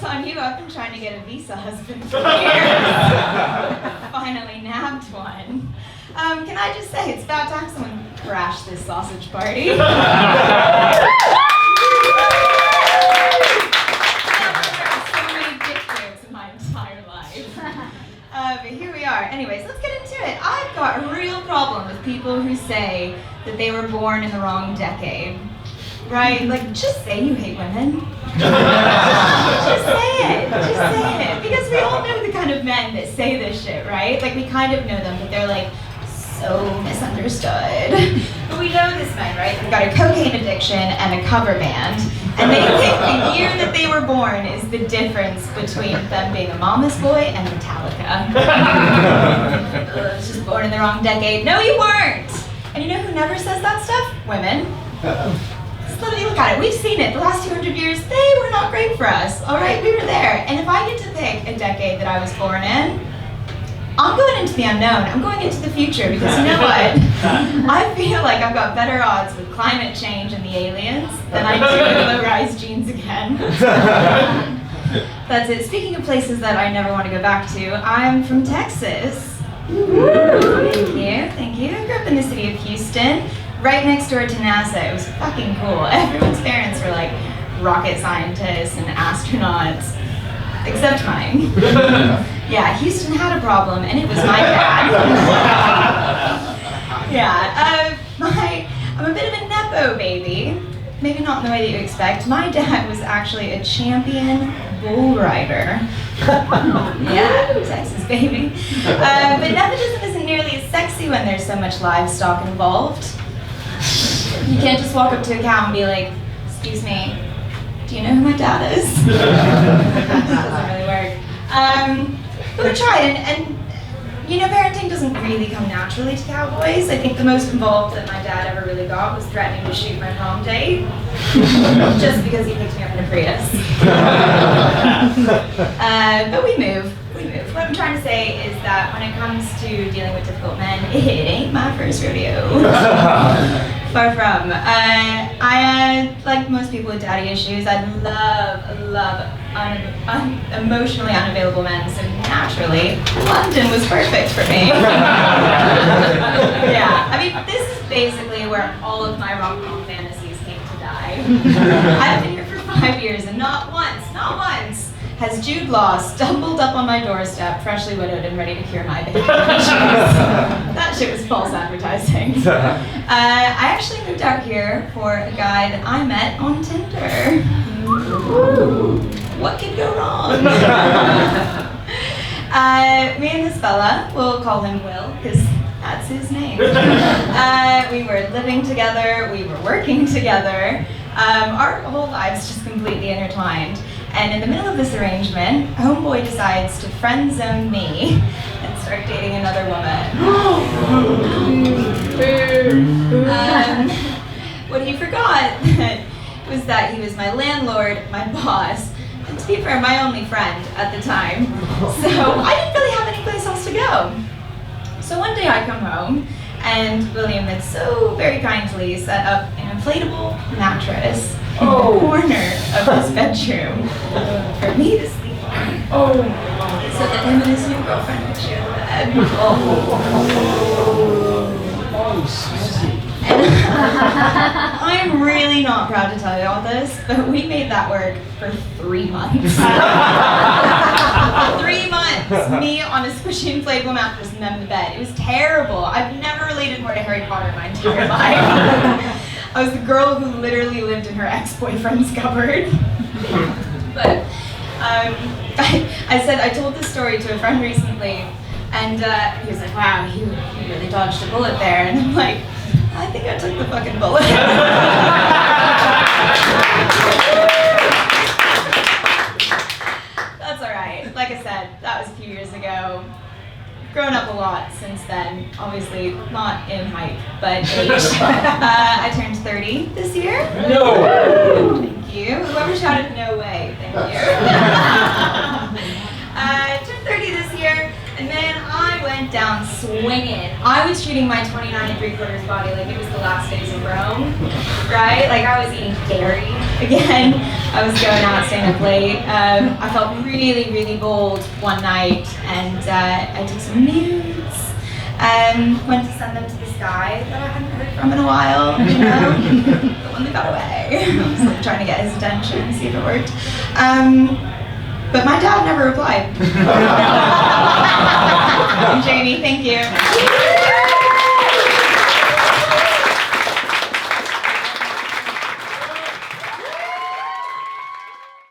joke's on you, I've been trying to get a visa husband for years. Finally nabbed one. Can I just say, it's about time someone crashed this sausage party. But here we are. Anyways, let's get into it. I've got a real problem with people who say that they were born in the wrong decade. Right? Like, just say you hate women. Just say it. Just say it. Because we all know the kind of men that say this shit, right? Like, we kind of know them, but they're like, so misunderstood. But we know this men, right? They've got a cocaine addiction and a cover band. And they think the year that they were born is the difference between them being a mama's boy and Metallica. I was just born in the wrong decade. No, you weren't! And you know who never says that stuff? Women. Just let me look at it. We've seen it. The last 200 years, they were not great for us. All right, we were there. And if I get to pick a decade that I was born in, I'm going into the unknown. I'm going into the future because you know what? I feel like I've got better odds with climate change and the aliens than I do with low-rise jeans again. That's it. Speaking of places that I never want to go back to, I'm from Texas. Thank you. I grew up in the city of Houston, right next door to NASA. It was fucking cool. Everyone's parents were like rocket scientists and astronauts. Except mine. Yeah, Houston had a problem, and it was my dad. Yeah, I'm a bit of a nepo baby. Maybe not in the way that you expect. My dad was actually a champion bull rider. Yeah, Texas baby. But nepotism isn't nearly as sexy when there's so much livestock involved. You can't just walk up to a cow and be like, excuse me, do you know who my dad is? That doesn't really work. But we tried, and you know, parenting doesn't really come naturally to cowboys. I think the most involved that my dad ever really got was threatening to shoot my prom date, just because he picked me up in a Prius. But we move. What I'm trying to say is that when it comes to dealing with difficult men, it ain't my first rodeo. Far from. I like most people with daddy issues, I love emotionally unavailable men, so naturally, London was perfect for me. Yeah, I mean, this is basically where all of my rom-com fantasies came to die. I've been here for 5 years, and not once, has Jude Law stumbled up on my doorstep, freshly widowed and ready to cure my baby. That shit was false advertising. I actually moved out here for a guy that I met on Tinder. What could go wrong? Me and this fella, we'll call him Will, because that's his name. We were living together, we were working together. Our whole lives just completely intertwined. And in the middle of this arrangement, homeboy decides to friend zone me and start dating another woman. What he forgot was that he was my landlord, my boss, and to be fair, my only friend at the time. So I didn't really have any place else to go. So one day I come home, and William had so very kindly set up an inflatable mattress in the corner of his bedroom for me to sleep on. So that him and his new girlfriend could share the bed. And I'm really not proud to tell you all this, but we made that work for 3 months. 3 months, me on a squishy inflatable mattress and them in the bed. It was terrible. I've never related more to Harry Potter in my entire life. I was the girl who literally lived in her ex-boyfriend's cupboard. But I told this story to a friend recently, and he was like, wow, you really dodged a bullet there. And I'm like, I think I took the fucking bullet. That's all right. Like I said, that was a few years ago. Grown up a lot since then. Obviously, not in height, but age. I turned 30 this year. No! Thank you. Whoever shouted no way, thank you. I turned 30 this year, and man, I went down swell swinging. I was treating my 29 3/4 body like it was the last days of Rome, right? Like I was eating dairy again. I was going out, staying up late. I felt really, really bold one night, and I took some nudes. Went to send them to this guy that I hadn't heard from in a while, you know, the one that got away. I was like trying to get his attention, see if it worked. But my dad never replied. Jamie, thank you.